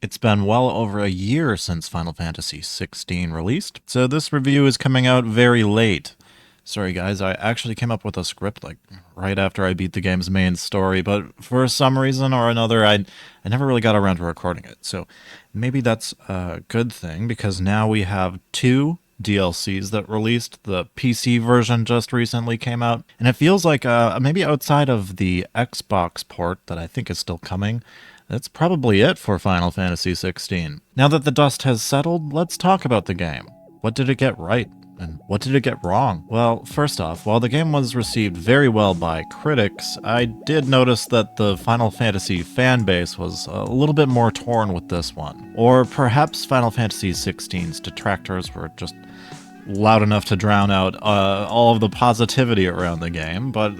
It's been well over a year since Final Fantasy XVI released, so this review is coming out very late. Sorry guys, I actually came up with a script like right after I beat the game's main story, but for some reason or another I never really got around to recording it. So maybe that's a good thing because now we have two DLCs that released. The PC version just recently came out, and it feels like maybe outside of the Xbox port that I think is still coming, that's probably it for Final Fantasy XVI. Now that the dust has settled, let's talk about the game. What did it get right? And what did it get wrong? Well, first off, while the game was received very well by critics, I did notice that the Final Fantasy fanbase was a little bit more torn with this one. Or perhaps Final Fantasy XVI's detractors were just loud enough to drown out all of the positivity around the game, but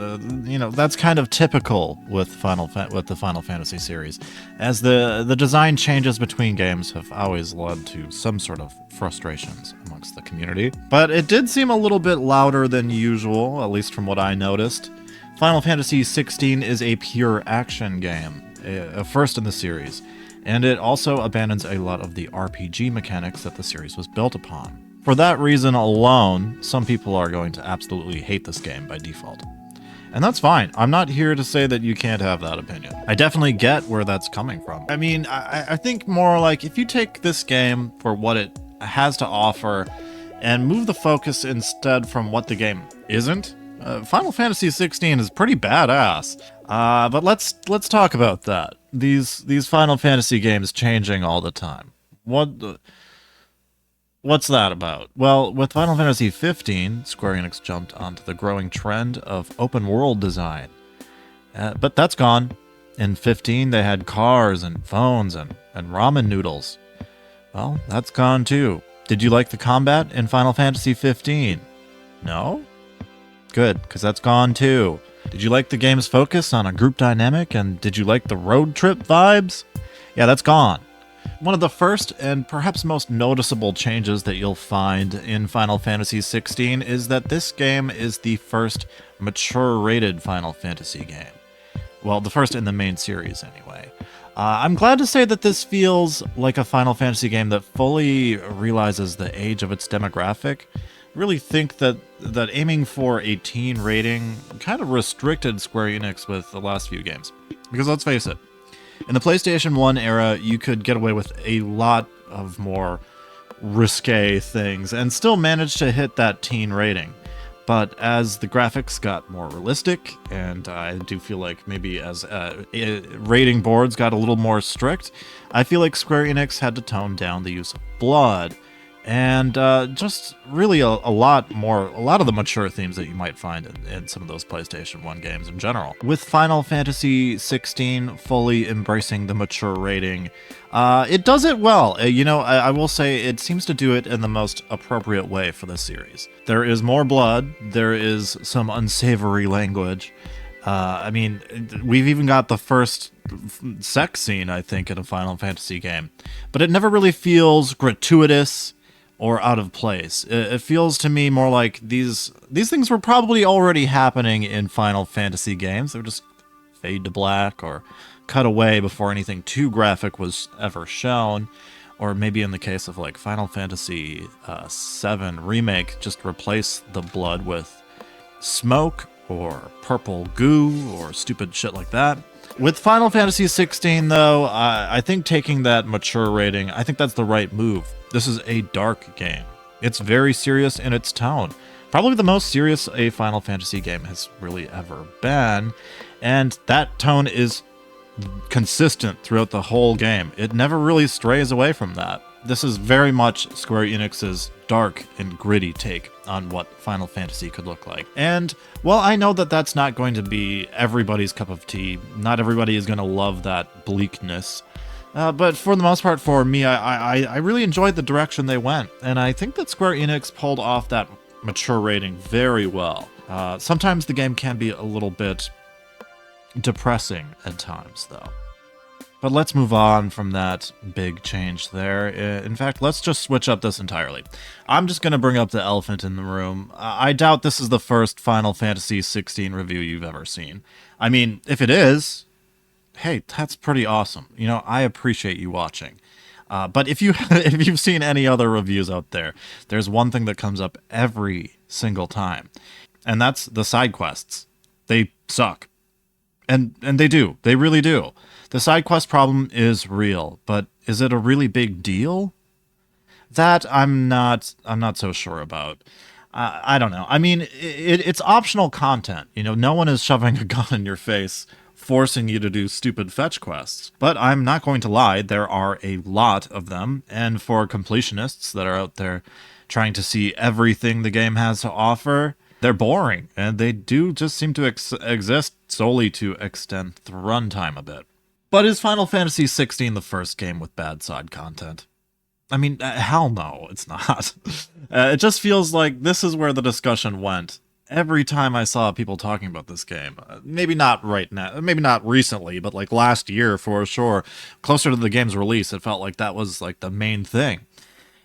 that's kind of typical with the Final Fantasy series, as the design changes between games have always led to some sort of frustrations amongst the community. But it did seem a little bit louder than usual, at least from what I noticed. Final Fantasy XVI is a pure action game, a first in the series, and it also abandons a lot of the RPG mechanics that the series was built upon. For that reason alone, some people are going to absolutely hate this game by default. And that's fine. I'm not here to say that you can't have that opinion. I definitely get where that's coming from. I mean, I think more like if you take this game for what it has to offer and move the focus instead from what the game isn't, Final Fantasy XVI is pretty badass. But let's talk about that. These Final Fantasy games changing all the time. What's that about? Well, with Final Fantasy XV, Square Enix jumped onto the growing trend of open world design. But that's gone. In 15, they had cars and phones and ramen noodles. Well, that's gone too. Did you like the combat in Final Fantasy XV? No? Good, because that's gone too. Did you like the game's focus on a group dynamic, and did you like the road trip vibes? Yeah, that's gone. One of the first and perhaps most noticeable changes that you'll find in Final Fantasy XVI is that this game is the first mature-rated Final Fantasy game. Well, the first in the main series, anyway. I'm glad to say that this feels like a Final Fantasy game that fully realizes the age of its demographic. I really think that aiming for a teen rating kind of restricted Square Enix with the last few games. Because let's face it, in the PlayStation 1 era, you could get away with a lot of more risque things and still manage to hit that teen rating. But as the graphics got more realistic, and I do feel like maybe as rating boards got a little more strict, I feel like Square Enix had to tone down the use of blood and just really a lot of the mature themes that you might find in some of those PlayStation 1 games in general. With Final Fantasy XVI fully embracing the mature rating, it does it well. I will say it seems to do it in the most appropriate way for the series. There is more blood, there is some unsavory language. We've even got the first sex scene, I think, in a Final Fantasy game. But it never really feels gratuitous or out of place. It feels to me more like these things were probably already happening in Final Fantasy games. They would just fade to black or cut away before anything too graphic was ever shown. Or maybe in the case of like Final Fantasy VII Remake, just replace the blood with smoke or purple goo or stupid shit like that. With Final Fantasy XVI, though, I think taking that mature rating, I think that's the right move. This is a dark game. It's very serious in its tone. Probably the most serious a Final Fantasy game has really ever been, and that tone is consistent throughout the whole game. It never really strays away from that. This is very much Square Enix's dark and gritty take on what Final Fantasy could look like. And while I know that that's not going to be everybody's cup of tea, not everybody is going to love that bleakness, but for the most part for me, I really enjoyed the direction they went. And I think that Square Enix pulled off that mature rating very well. Sometimes the game can be a little bit depressing at times, though. But let's move on from that big change there. In fact, let's just switch up this entirely. I'm just going to bring up the elephant in the room. I doubt this is the first Final Fantasy XVI review you've ever seen. I mean, if it is, hey, that's pretty awesome. I appreciate you watching. But if you if you've seen any other reviews out there, there's one thing that comes up every single time, and that's the side quests. They suck, and they do. They really do. The side quest problem is real, but is it a really big deal? That I'm not so sure about. I don't know. I mean, it's optional content. You know, no one is shoving a gun in your face, forcing you to do stupid fetch quests. But I'm not going to lie, there are a lot of them, and for completionists that are out there trying to see everything the game has to offer, they're boring, and they do just seem to exist solely to extend the runtime a bit. But is Final Fantasy XVI the first game with bad side content? I mean, hell no, it's not. It just feels like this is where the discussion went every time I saw people talking about this game. Maybe not right now, maybe not recently, but like last year for sure. Closer to the game's release, it felt like that was like the main thing.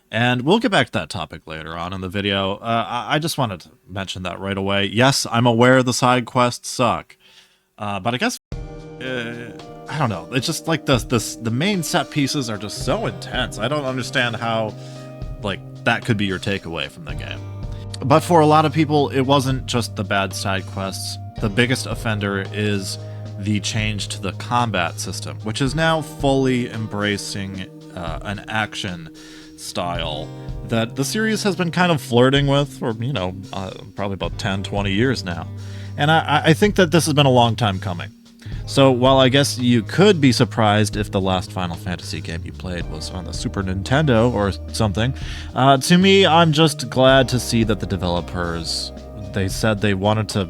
And we'll get back to that topic later on in the video. I just wanted to mention that right away. Yes, I'm aware the side quests suck. But I guess... I don't know. It's just like the main set pieces are just so intense. I don't understand how, like, that could be your takeaway from the game. But for a lot of people, it wasn't just the bad side quests. The biggest offender is the change to the combat system, which is now fully embracing an action style that the series has been kind of flirting with for, you know, probably about 10, 20 years now. And I think that this has been a long time coming. So while I guess you could be surprised if the last Final Fantasy game you played was on the Super Nintendo or something, to me, I'm just glad to see that the developers, they said they wanted to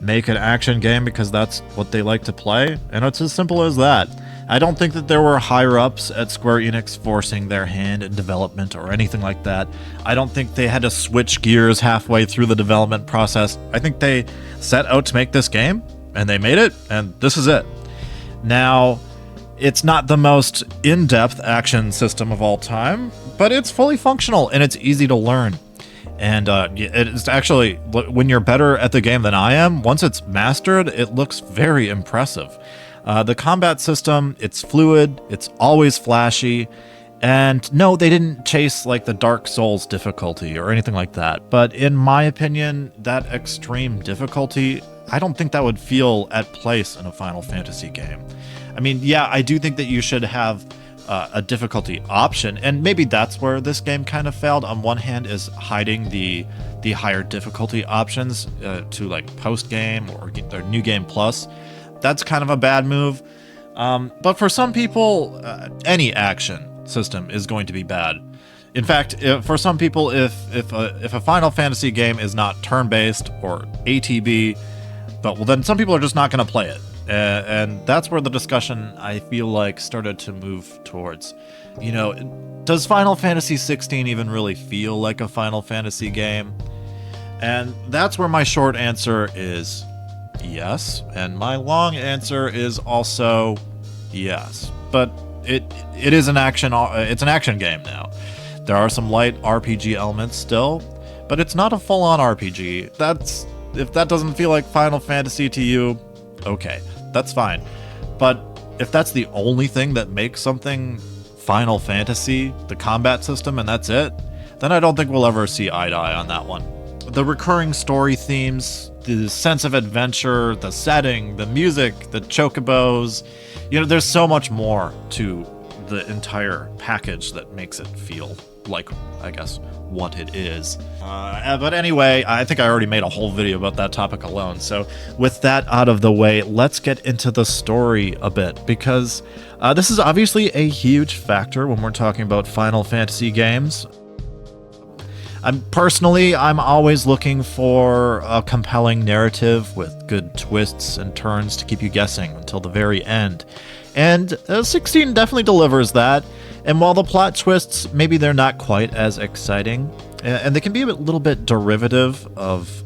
make an action game because that's what they like to play, and it's as simple as that. I don't think that there were higher-ups at Square Enix forcing their hand in development or anything like that. I don't think they had to switch gears halfway through the development process. I think they set out to make this game, and they made it, and this is it. Now, it's not the most in-depth action system of all time, but it's fully functional, and it's easy to learn. And it's actually, when you're better at the game than I am, once it's mastered, it looks very impressive. The combat system, it's fluid, it's always flashy, and no, they didn't chase like the Dark Souls difficulty or anything like that, but in my opinion, that extreme difficulty, I don't think that would feel at place in a Final Fantasy game. I mean, yeah, I do think that you should have a difficulty option, and maybe that's where this game kind of failed. On one hand is hiding the higher difficulty options to like post-game or New Game Plus. That's kind of a bad move. But for some people, any action system is going to be bad. In fact, for some people, if a Final Fantasy game is not turn-based or ATB, well, then some people are just not going to play it. And that's where the discussion, I feel like, started to move towards. You know, does Final Fantasy XVI even really feel like a Final Fantasy game? And that's where my short answer is yes, and my long answer is also yes. But it is an action. It's an action game now. There are some light RPG elements still, but it's not a full-on RPG. If that doesn't feel like Final Fantasy to you, okay, that's fine. But if that's the only thing that makes something Final Fantasy, the combat system, and that's it, then I don't think we'll ever see eye to eye on that one. The recurring story themes, the sense of adventure, the setting, the music, the chocobos, you know, there's so much more to the entire package that makes it feel like, I guess, what it is. But anyway, I think I already made a whole video about that topic alone. So with that out of the way, let's get into the story a bit, because this is obviously a huge factor when we're talking about Final Fantasy games. I'm always looking for a compelling narrative with good twists and turns to keep you guessing until the very end. And 16 definitely delivers that. And while the plot twists, maybe they're not quite as exciting, and they can be a little bit derivative of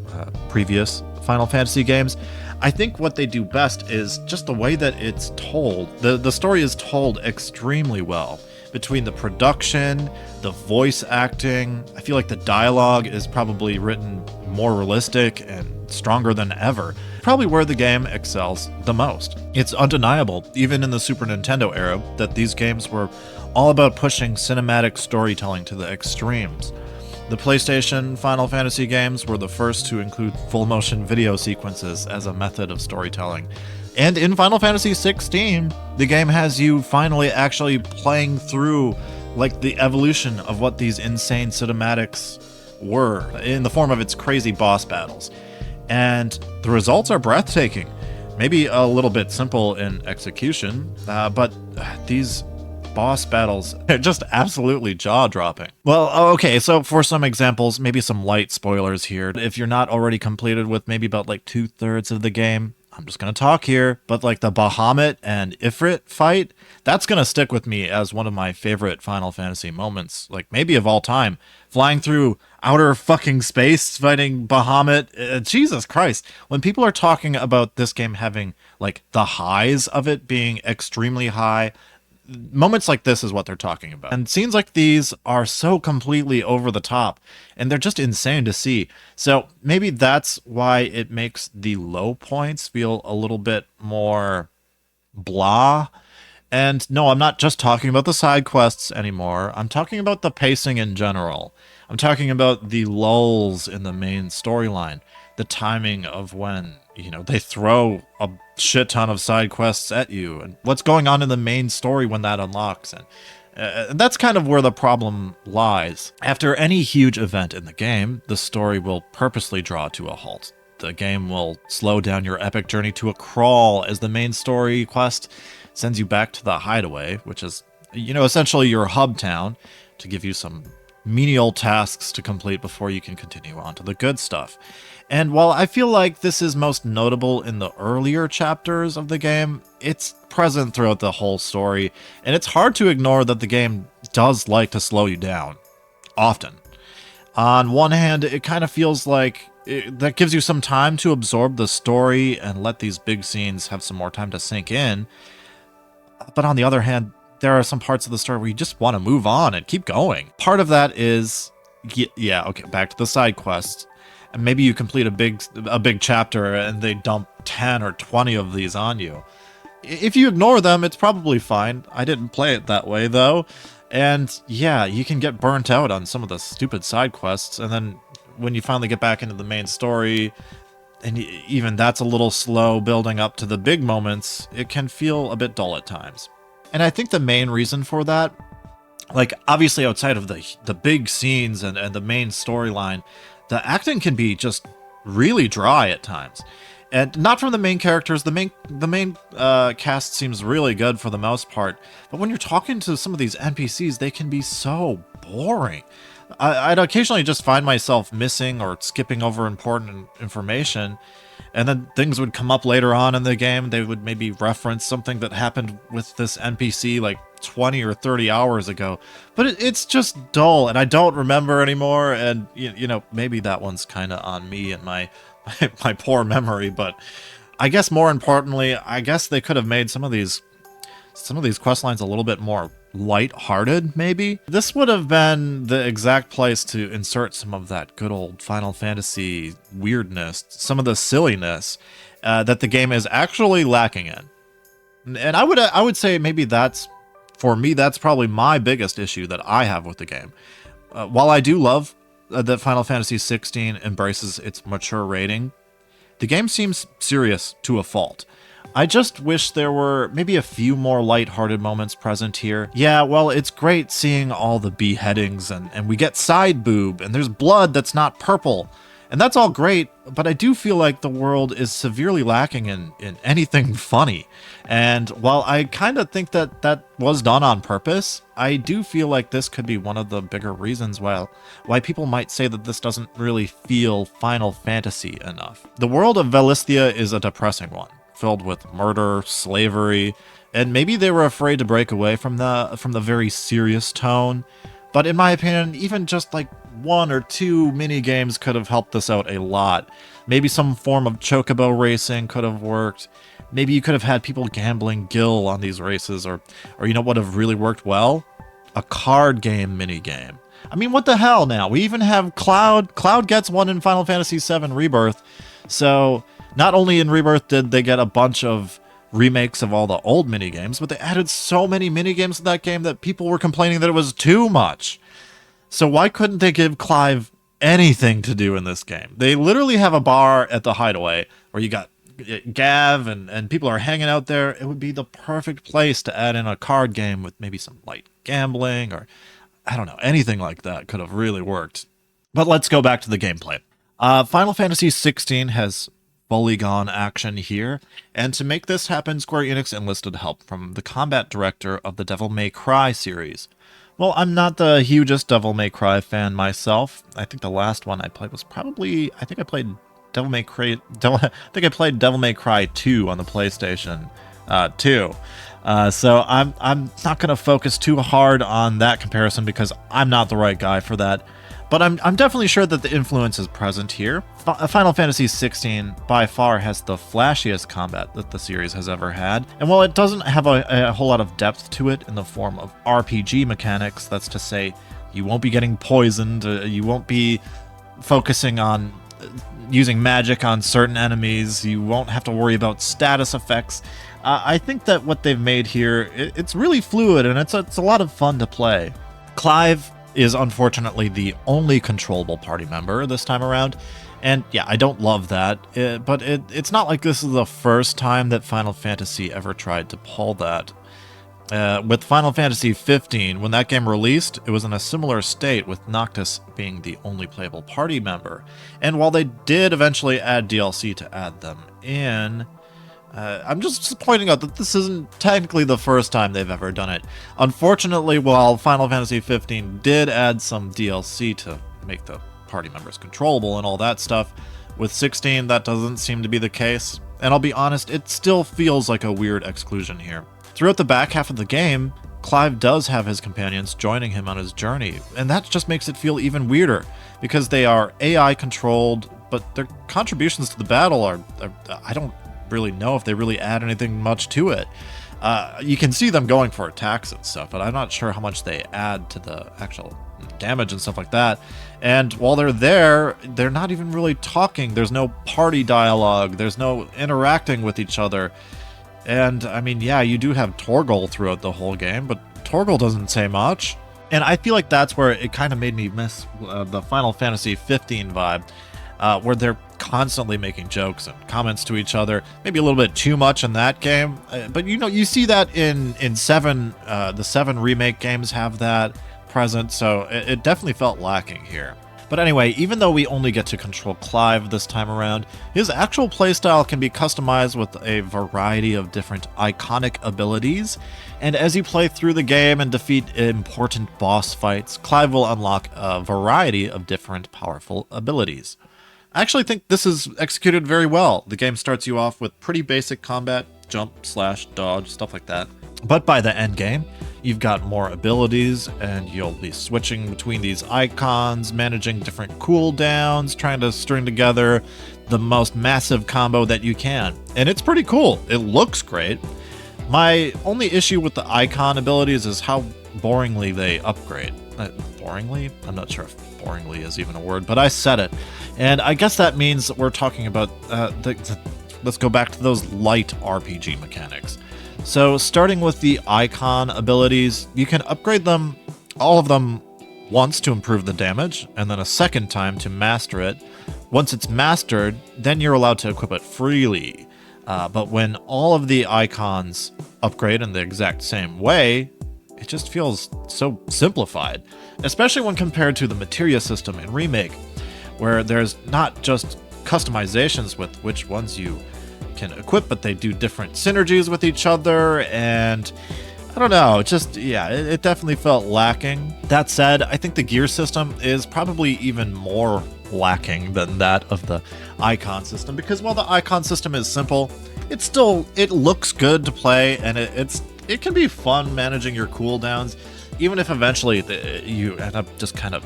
previous Final Fantasy games, I think what they do best is just the way that it's told. The story is told extremely well. between the production, the voice acting. I feel like the dialogue is probably written more realistic and stronger than ever. Probably where the game excels the most. It's undeniable, even in the Super Nintendo era, that these games were all about pushing cinematic storytelling to the extremes. The PlayStation Final Fantasy games were the first to include full-motion video sequences as a method of storytelling. And in Final Fantasy XVI, the game has you finally actually playing through like the evolution of what these insane cinematics were in the form of its crazy boss battles. And the results are breathtaking. Maybe a little bit simple in execution, but these boss battles are just absolutely jaw-dropping. Well, okay, so for some examples, maybe some light spoilers here. If you're not already completed with maybe about like 2/3 of the game, I'm just going to talk here, but like the Bahamut and Ifrit fight, that's going to stick with me as one of my favorite Final Fantasy moments, like maybe of all time. Flying through outer fucking space, fighting Bahamut, Jesus Christ. When people are talking about this game having like the highs of it being extremely high, moments like this is what they're talking about. And scenes like these are so completely over the top, and they're just insane to see. So maybe that's why it makes the low points feel a little bit more blah. And no, I'm not just talking about the side quests anymore. I'm talking about the pacing in general. I'm talking about the lulls in the main storyline, the timing of when, you know, they throw a shit ton of side quests at you, and what's going on in the main story when that unlocks. And that's kind of where the problem lies. After any huge event in the game, the story will purposely draw to a halt. The game will slow down your epic journey to a crawl as the main story quest sends you back to the hideaway, which is, you know, essentially your hub town, to give you some menial tasks to complete before you can continue on to the good stuff. And while I feel like this is most notable in the earlier chapters of the game, it's present throughout the whole story, and it's hard to ignore that the game does like to slow you down. Often. On one hand, it kind of feels like that gives you some time to absorb the story and let these big scenes have some more time to sink in. But on the other hand, there are some parts of the story where you just want to move on and keep going. Part of that is, yeah, okay, back to the side quests. And maybe you complete a big chapter and they dump 10 or 20 of these on you. If you ignore them, it's probably fine. I didn't play it that way, though. And yeah, you can get burnt out on some of the stupid side quests, and then when you finally get back into the main story, and even that's a little slow building up to the big moments, it can feel a bit dull at times. And I think the main reason for that, like obviously outside of the big scenes and the main storyline, the acting can be just really dry at times. And not from the main characters. The main cast seems really good for the most part. But when you're talking to some of these NPCs, they can be so boring. I'd occasionally just find myself missing or skipping over important information, and then things would come up later on in the game. They would maybe reference something that happened with this NPC like 20 or 30 hours ago, but it's just dull, and I don't remember anymore. And you know, maybe that one's kind of on me and my poor memory. But I guess more importantly, I guess they could have made some of these quest lines a little bit more light-hearted, maybe. This would have been the exact place to insert some of that good old Final Fantasy weirdness, some of the silliness that the game is actually lacking in. And I would say maybe that's, for me, that's probably my biggest issue that I have with the game. While I do love that Final Fantasy XVI embraces its mature rating, the game seems serious to a fault. I just wish there were maybe a few more lighthearted moments present here. Yeah, well, it's great seeing all the beheadings, and we get side boob, and there's blood that's not purple. And that's all great, but I do feel like the world is severely lacking in anything funny. And while I kind of think that was done on purpose, I do feel like this could be one of the bigger reasons why people might say that this doesn't really feel Final Fantasy enough. The world of Velisthia is a depressing one, filled with murder, slavery, and maybe they were afraid to break away from the very serious tone. But in my opinion, even just like 1 or 2 mini games could have helped this out a lot. Maybe some form of chocobo racing could have worked. Maybe you could have had people gambling gil on these races, or you know what would have really worked well? a card game minigame. I mean, what the hell now? We even have Cloud. Cloud gets one in Final Fantasy VII Rebirth. So not only in Rebirth did they get a bunch of remakes of all the old minigames, but they added so many minigames to that game that people were complaining that it was too much. So why couldn't they give Clive anything to do in this game? They literally have a bar at the Hideaway where you got Gav and people are hanging out there. It would be the perfect place to add in a card game with maybe some light gambling, or I don't know, anything like that could have really worked. But let's go back to the gameplay. Final Fantasy XVI has polygon action here, and to make this happen, Square Enix enlisted help from the combat director of the Devil May Cry series. Well, I'm not the hugest Devil May Cry fan myself. I think the last one I played was probably, I think I played Devil May Cry 2 on the PlayStation 2. So I'm not going to focus too hard on that comparison because I'm not the right guy for that. But I'm definitely sure that the influence is present here. Final Fantasy XVI by far has the flashiest combat that the series has ever had. And while it doesn't have a whole lot of depth to it in the form of RPG mechanics, that's to say, you won't be getting poisoned, you won't be focusing on using magic on certain enemies, you won't have to worry about status effects. I think that what they've made here, it's really fluid and it's a lot of fun to play. Clive is unfortunately the only controllable party member this time around, and yeah, I don't love that, but it's not like this is the first time that Final Fantasy ever tried to pull that. With Final Fantasy XV, when that game released, it was in a similar state, with Noctis being the only playable party member, and while they did eventually add DLC to add them in, I'm just pointing out that this isn't technically the first time they've ever done it. Unfortunately, while Final Fantasy XV did add some DLC to make the party members controllable and all that stuff, with 16 that doesn't seem to be the case. And I'll be honest, it still feels like a weird exclusion here. Throughout the back half of the game, Clive does have his companions joining him on his journey, and that just makes it feel even weirder, because they are AI controlled, but their contributions to the battle are I don't really know if they really add anything much to it. You can see them going for attacks and stuff, but I'm not sure how much they add to the actual damage and stuff like that. And while they're there, they're not even really talking. There's no party dialogue. There's no interacting with each other. And I mean, yeah, you do have Torgal throughout the whole game, but Torgal doesn't say much. And I feel like that's where it kind of made me miss the Final Fantasy 15 vibe, where they're constantly making jokes and comments to each other. Maybe a little bit too much in that game, but you know, you see that in 7, the 7 remake games have that present, so it definitely felt lacking here. But anyway, even though we only get to control Clive this time around, his actual playstyle can be customized with a variety of different iconic abilities, and as you play through the game and defeat important boss fights, Clive will unlock a variety of different powerful abilities. I actually think this is executed very well. The game starts you off with pretty basic combat, jump, slash, dodge, stuff like that. But by the end game, you've got more abilities, and you'll be switching between these icons, managing different cooldowns, trying to string together the most massive combo that you can. And it's pretty cool. It looks great. My only issue with the icon abilities is how boringly they upgrade. Boringly? I'm not sure if boringly is even a word, but I said it. And I guess that means that we're talking about, let's go back to those light RPG mechanics. So starting with the icon abilities, you can upgrade them, all of them, once to improve the damage, and then a second time to master it. Once it's mastered, then you're allowed to equip it freely. But when all of the icons upgrade in the exact same way, it just feels so simplified, especially when compared to the materia system in Remake, where there's not just customizations with which ones you can equip, but they do different synergies with each other, and I don't know, it definitely felt lacking. That said, I think the gear system is probably even more lacking than that of the icon system, because while the icon system is simple, it looks good to play, and it can be fun managing your cooldowns, even if eventually you end up just kind of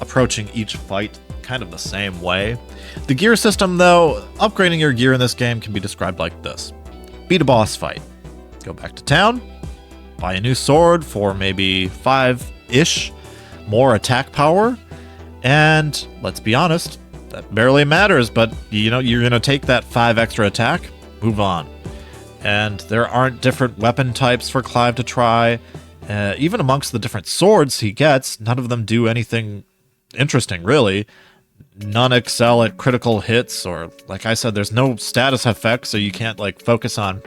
approaching each fight kind of the same way. The gear system, though, upgrading your gear in this game can be described like this. Beat a boss fight. Go back to town, buy a new sword for maybe 5-ish more attack power. And let's be honest, that barely matters, but you know, you're going to take that 5 extra attack, move on. And there aren't different weapon types for Clive to try. Even amongst the different swords he gets, none of them do anything interesting, really. None excel at critical hits, or like I said, there's no status effect, so you can't like focus on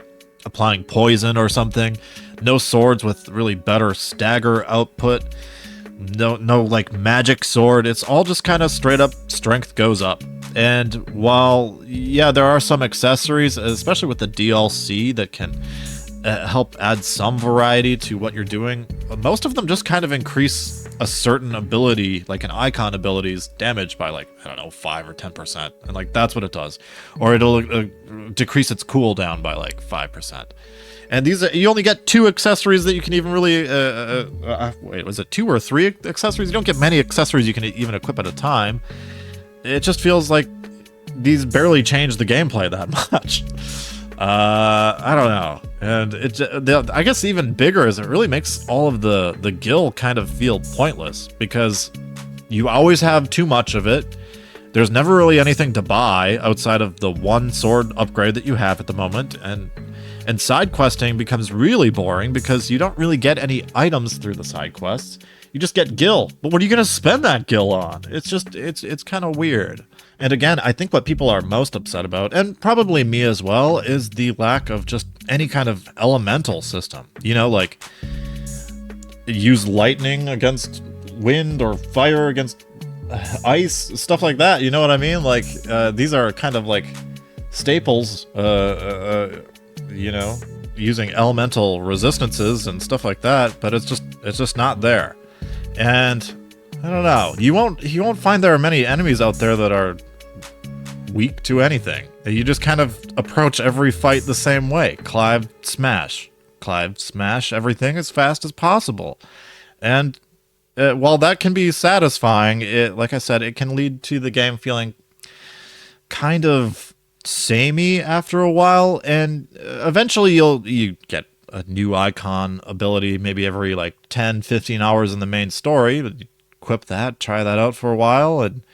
applying poison or something. No swords with really better stagger output. No like magic sword. It's all just kind of straight up strength goes up. And while, yeah, there are some accessories, especially with the DLC, that can help add some variety to what you're doing, most of them just kind of increase a certain ability, like an icon ability's damage by like, I don't know, 5 or 10%. And like, that's what it does. Or it'll decrease its cooldown by like 5%. And these you only get 2 accessories that you can even really, wait, was it 2 or 3 accessories? You don't get many accessories you can even equip at a time. It just feels like these barely change the gameplay that much. I don't know. And I guess even bigger is it really makes all of the gil kind of feel pointless, because you always have too much of it. There's never really anything to buy outside of the one sword upgrade that you have at the moment, and side questing becomes really boring because you don't really get any items through the side quests. You just get gil. But what are you going to spend that gil on? It's just, it's kind of weird. And again, I think what people are most upset about, and probably me as well, is the lack of just any kind of elemental system. You know, like use lightning against wind or fire against ice, stuff like that. You know what I mean? Like these are kind of like staples, you know, using elemental resistances and stuff like that, but it's just not there. And I don't know, you won't find there are many enemies out there that are weak to anything. You just kind of approach every fight the same way. Clive smash everything as fast as possible. And while that can be satisfying, like I said, it can lead to the game feeling kind of samey after a while, and eventually you get a new icon ability maybe every like 10-15 hours in the main story. Equip that, try that out for a while, and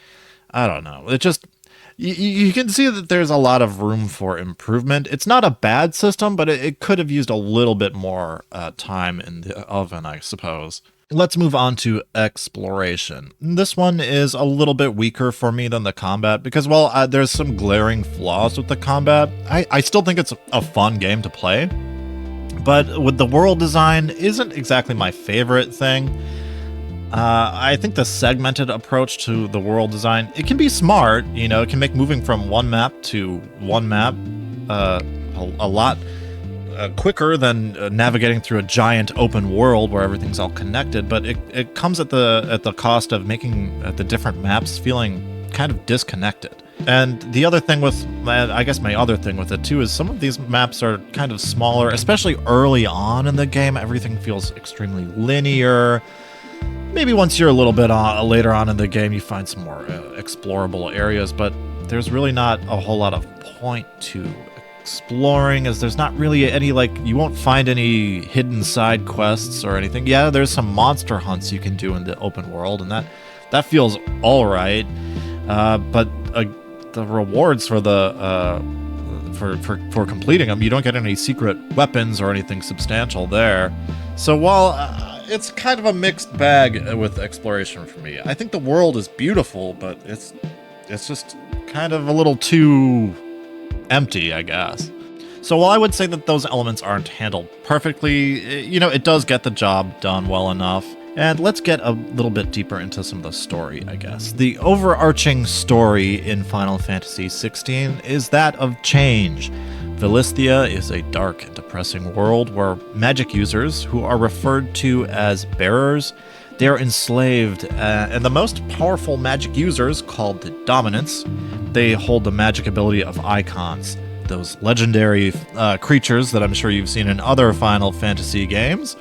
I don't know. It just, you can see that there's a lot of room for improvement. It's not a bad system, but it could have used a little bit more time in the oven, I suppose. Let's move on to exploration. This one is a little bit weaker for me than the combat because, well, there's some glaring flaws with the combat. I still think it's a fun game to play, but with the world design isn't exactly my favorite thing. I think the segmented approach to the world design, it can be smart, you know, it can make moving from one map to one map a lot quicker than navigating through a giant open world where everything's all connected, but it comes at the cost of making the different maps feeling kind of disconnected. And the other thing with, I guess my other thing with it too, is some of these maps are kind of smaller, especially early on in the game. Everything feels extremely linear. Maybe once you're a little bit later on in the game, you find some more explorable areas, but there's really not a whole lot of point to exploring, as there's not really any, like, you won't find any hidden side quests or anything. Yeah, there's some monster hunts you can do in the open world, and that feels all right. But the rewards for the for completing them, you don't get any secret weapons or anything substantial there. So while it's kind of a mixed bag with exploration for me, I think the world is beautiful, but it's just kind of a little too empty, I guess. So while I would say that those elements aren't handled perfectly, you know, it does get the job done well enough. And let's get a little bit deeper into some of the story, I guess. The overarching story in Final Fantasy XVI is that of change. Villisthia is a dark and depressing world where magic users, who are referred to as bearers, they are enslaved, and the most powerful magic users, called the Dominants, they hold the magic ability of icons, those legendary creatures that I'm sure you've seen in other Final Fantasy games.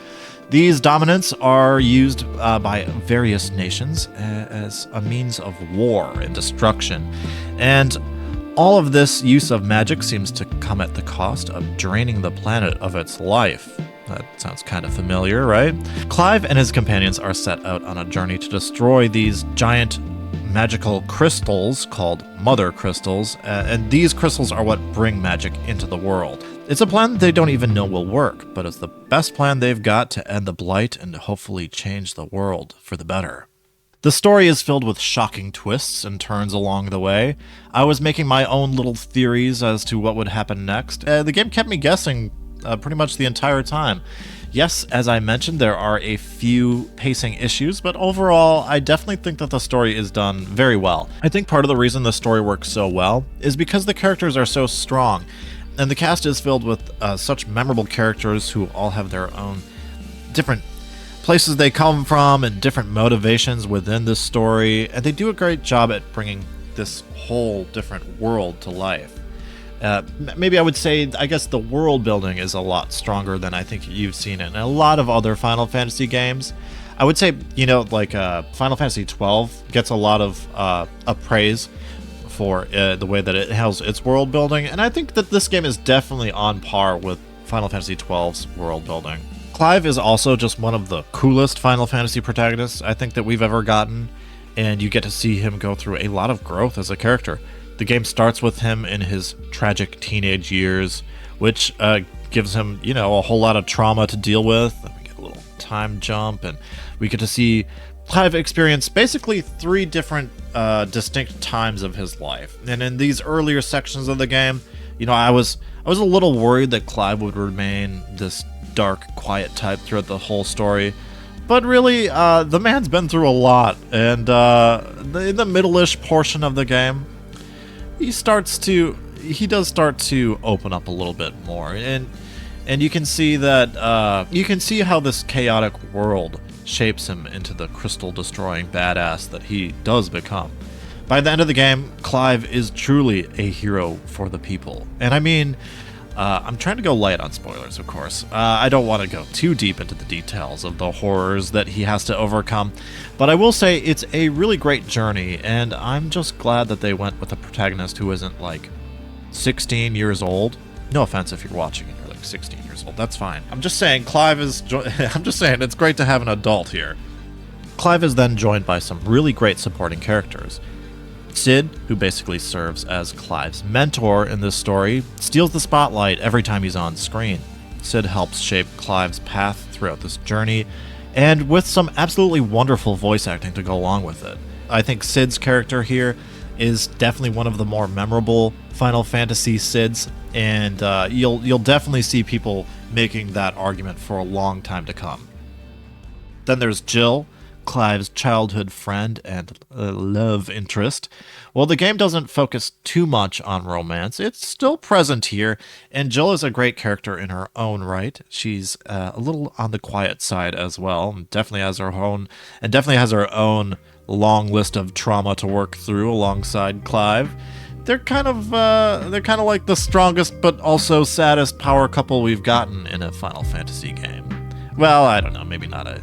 These Dominants are used by various nations as a means of war and destruction, and all of this use of magic seems to come at the cost of draining the planet of its life. That sounds kind of familiar, right? Clive and his companions are set out on a journey to destroy these giant magical crystals called Mother Crystals, and these crystals are what bring magic into the world. It's a plan that they don't even know will work, but it's the best plan they've got to end the blight and hopefully change the world for the better. The story is filled with shocking twists and turns along the way. I was making my own little theories as to what would happen next. The game kept me guessing pretty much the entire time. Yes, as I mentioned, there are a few pacing issues, but overall, I definitely think that the story is done very well. I think part of the reason the story works so well is because the characters are so strong, and the cast is filled with such memorable characters who all have their own different places they come from and different motivations within this story, and they do a great job at bringing this whole different world to life. Maybe I would say, I guess the world building is a lot stronger than I think you've seen in a lot of other Final Fantasy games. I would say, like Final Fantasy XII gets a lot of praise for the way that it has its world building, and I think that this game is definitely on par with Final Fantasy XII's world building. Clive is also just one of the coolest Final Fantasy protagonists I think that we've ever gotten, and you get to see him go through a lot of growth as a character. The game starts with him in his tragic teenage years, which gives him, a whole lot of trauma to deal with. And we get a little time jump, and we get to see Clive experience basically 3 different distinct times of his life. And in these earlier sections of the game, I was a little worried that Clive would remain this dark, quiet type throughout the whole story. But really, the man's been through a lot, and in the middle-ish portion of the game, he does start to open up a little bit more, and you can see that you can see how this chaotic world shapes him into the crystal destroying badass that he does become. By the end of the game, Clive is truly a hero for the people, and I mean, I'm trying to go light on spoilers, of course. I don't want to go too deep into the details of the horrors that he has to overcome, but I will say it's a really great journey, and I'm just glad that they went with a protagonist who isn't, 16 years old. No offense if you're watching and you're, 16 years old. That's fine. I'm just saying I'm just saying it's great to have an adult here. Clive is then joined by some really great supporting characters. Sid, who basically serves as Clive's mentor in this story, steals the spotlight every time he's on screen. Sid helps shape Clive's path throughout this journey, and with some absolutely wonderful voice acting to go along with it. I think Sid's character here is definitely one of the more memorable Final Fantasy Sids, and you'll definitely see people making that argument for a long time to come. Then there's Jill, Clive's childhood friend and love interest. While the game doesn't focus too much on romance, it's still present here, and Jill is a great character in her own right. She's a little on the quiet side as well, and definitely has her own long list of trauma to work through alongside Clive. They're kind of like the strongest but also saddest power couple we've gotten in a Final Fantasy game. Well, I don't know, maybe not a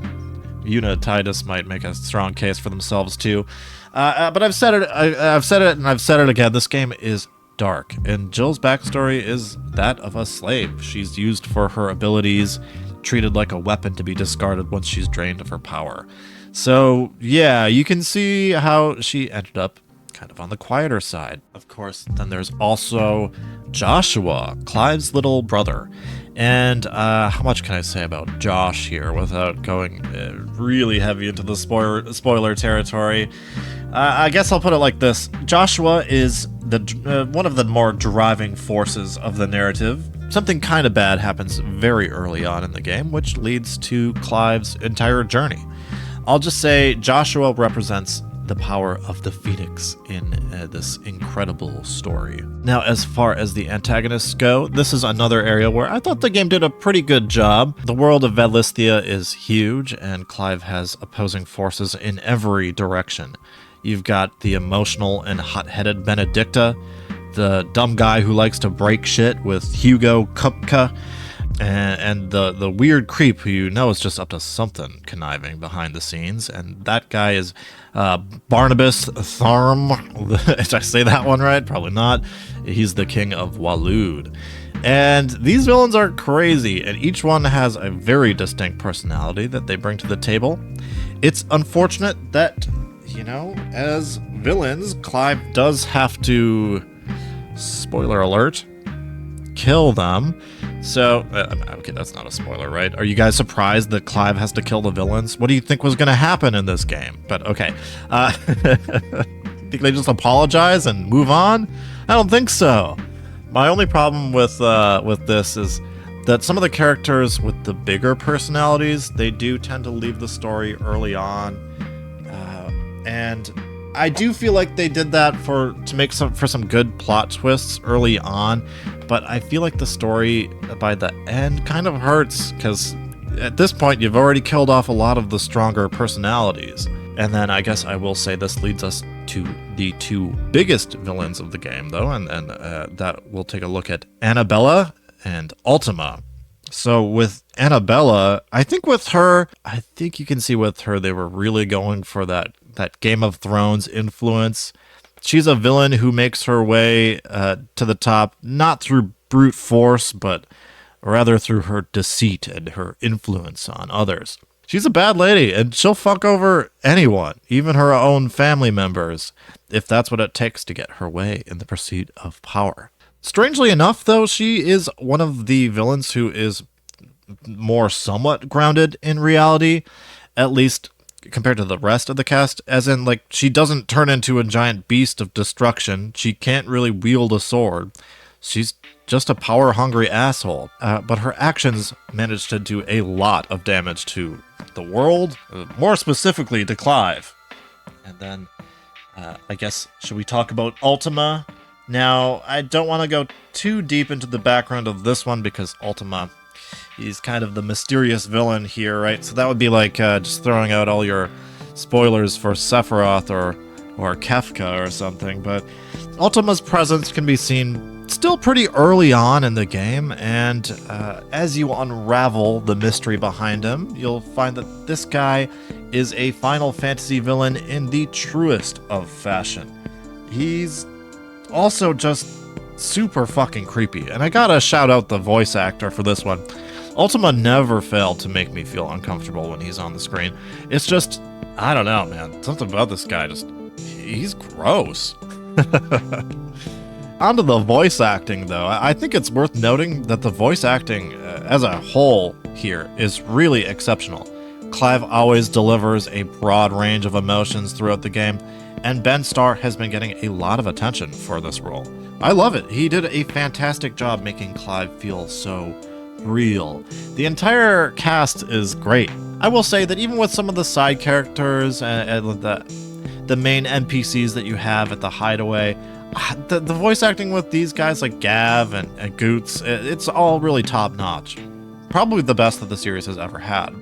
Yuna and Tidus might make a strong case for themselves too, but I've said it and I've said it again. This game is dark, and Jill's backstory is that of a slave. She's used for her abilities, treated like a weapon to be discarded once she's drained of her power. So yeah, you can see how she ended up kind of on the quieter side. Of course, then there's also Joshua, Clive's little brother. And how much can I say about Josh here without going really heavy into the spoiler territory? I guess I'll put it like this. Joshua is one of the more driving forces of the narrative. Something kind of bad happens very early on in the game, which leads to Clive's entire journey. I'll just say Joshua represents the power of the Phoenix in this incredible story. Now, as far as the antagonists go, this is another area where I thought the game did a pretty good job. The world of Vedlisthia is huge, and Clive has opposing forces in every direction. You've got the emotional and hot-headed Benedicta, the dumb guy who likes to break shit with Hugo Kupka, and the weird creep who is just up to something conniving behind the scenes, and that guy is Barnabas Tharm. Did I say that one right? Probably not. He's the king of Waloed. And these villains are crazy, and each one has a very distinct personality that they bring to the table. It's unfortunate that, as villains, Clive does have to, spoiler alert, kill them. So, okay, that's not a spoiler, right? Are you guys surprised that Clive has to kill the villains? What do you think was going to happen in this game? But okay. Think they just apologize and move on? I don't think so. My only problem with this is that some of the characters with the bigger personalities, they do tend to leave the story early on. And I do feel like they did that to make for some good plot twists early on, but I feel like the story by the end kind of hurts, because at this point you've already killed off a lot of the stronger personalities. And then I guess I will say this leads us to the two biggest villains of the game, though, and that we'll take a look at Annabella and Ultima. So with Annabella, I think you can see with her they were really going for that Game of Thrones influence. She's a villain who makes her way to the top, not through brute force, but rather through her deceit and her influence on others. She's a bad lady, and she'll fuck over anyone, even her own family members, if that's what it takes to get her way in the pursuit of power. Strangely enough, though, she is one of the villains who is more somewhat grounded in reality, at least compared to the rest of the cast, as in, like, she doesn't turn into a giant beast of destruction. She can't really wield a sword. She's just a power-hungry asshole, but her actions managed to do a lot of damage to the world, more specifically to Clive. And then, I guess, should we talk about Ultima? Now, I don't want to go too deep into the background of this one, because Ultima, he's kind of the mysterious villain here, right? So that would be like just throwing out all your spoilers for Sephiroth or Kefka or something, but Ultima's presence can be seen still pretty early on in the game, and as you unravel the mystery behind him, you'll find that this guy is a Final Fantasy villain in the truest of fashion. He's also just super fucking creepy, and I gotta shout out the voice actor for this one. Ultima never failed to make me feel uncomfortable when he's on the screen. It's just, I don't know, man. Something about this guy he's gross. Onto the voice acting, though. I think it's worth noting that the voice acting as a whole here is really exceptional. Clive always delivers a broad range of emotions throughout the game, and Ben Starr has been getting a lot of attention for this role. I love it. He did a fantastic job making Clive feel so real. The entire cast is great. I will say that even with some of the side characters and the main NPCs that you have at the hideaway, the voice acting with these guys like Gav and Goots, it's all really top-notch. Probably the best that the series has ever had.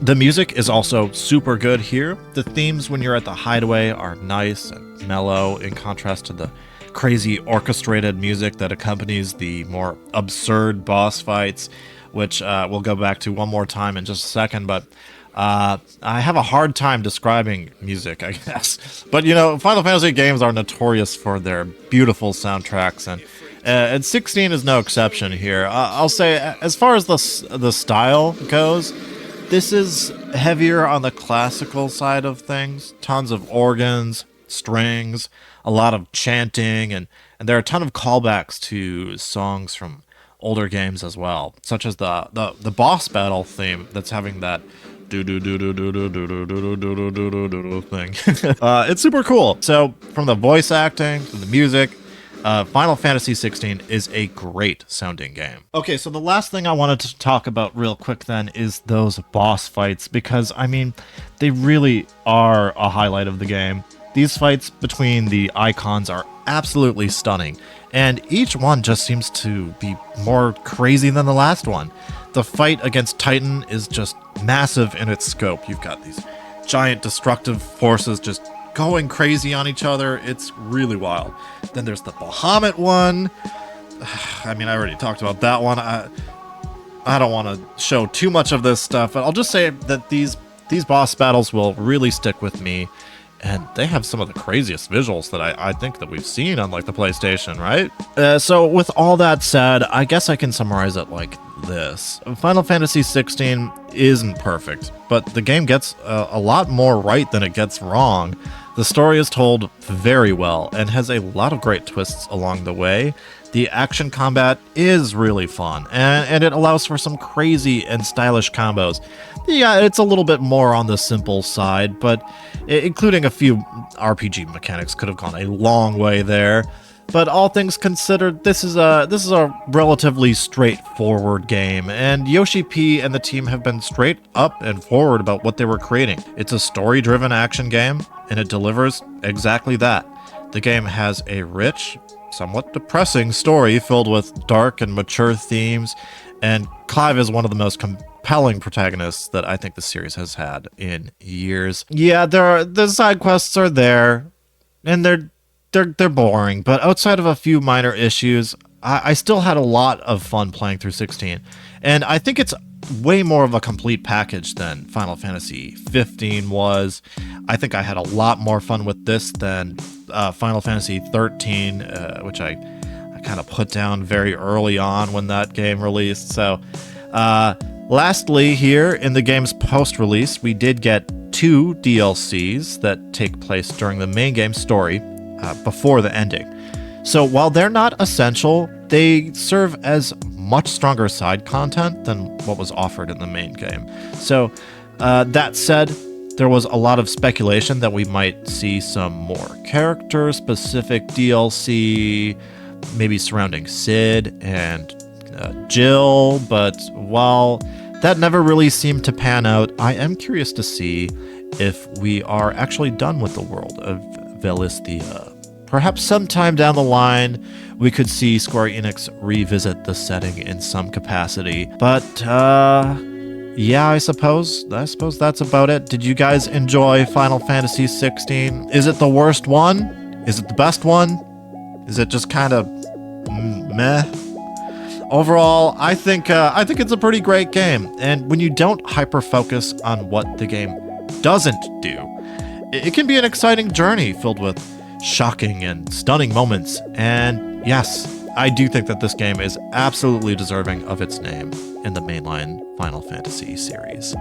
The music is also super good here. The themes when you're at the hideaway are nice and mellow, in contrast to the crazy orchestrated music that accompanies the more absurd boss fights, which we'll go back to one more time in just a second, but I have a hard time describing music, I guess. But, Final Fantasy games are notorious for their beautiful soundtracks, and 16 is no exception here. I'll say, as far as the style goes, this is heavier on the classical side of things. Tons of organs, strings, a lot of chanting, and there are a ton of callbacks to songs from older games as well, such as the boss battle theme that's having that thing. It's super cool. So from the voice acting to the music, Final Fantasy 16 is a great sounding game. Okay, so the last thing I wanted to talk about real quick then is those boss fights, because they really are a highlight of the game. These fights between the icons are absolutely stunning, and each one just seems to be more crazy than the last one. The fight against Titan is just massive in its scope. You've got these giant destructive forces just going crazy on each other. It's really wild. Then there's the Bahamut one. I already talked about that one. I don't want to show too much of this stuff, but I'll just say that these boss battles will really stick with me. And they have some of the craziest visuals that I think that we've seen on like the PlayStation, right? So with all that said, I guess I can summarize it like this. Final Fantasy XVI isn't perfect, but the game gets a lot more right than it gets wrong. The story is told very well and has a lot of great twists along the way. The action combat is really fun, and it allows for some crazy and stylish combos. Yeah, it's a little bit more on the simple side, but including a few RPG mechanics could have gone a long way there. But all things considered, this is a relatively straightforward game, and Yoshi P and the team have been straight up and forward about what they were creating. It's a story-driven action game, and it delivers exactly that. The game has a rich, somewhat depressing story filled with dark and mature themes, and Clive is one of the most compelling protagonists that I think the series has had in years. Yeah, the side quests are there, and they're boring, but outside of a few minor issues, I still had a lot of fun playing through 16, and I think it's way more of a complete package than Final Fantasy 15 was. I think I had a lot more fun with this than Final Fantasy 13, which I kind of put down very early on when that game released. So, lastly, here in the game's post-release, we did get 2 DLCs that take place during the main game story before the ending. So while they're not essential, they serve as much stronger side content than what was offered in the main game. So that said, there was a lot of speculation that we might see some more character-specific DLC, maybe surrounding Sid and Jill, but while that never really seemed to pan out, I am curious to see if we are actually done with the world of Velisthea. Perhaps sometime down the line, we could see Square Enix revisit the setting in some capacity. But, yeah, I suppose that's about it. Did you guys enjoy Final Fantasy 16? Is it the worst one? Is it the best one? Is it just kind of meh? Overall, I think it's a pretty great game. And when you don't hyper-focus on what the game doesn't do, it can be an exciting journey filled with shocking and stunning moments. And yes, I do think that this game is absolutely deserving of its name in the mainline Final Fantasy series.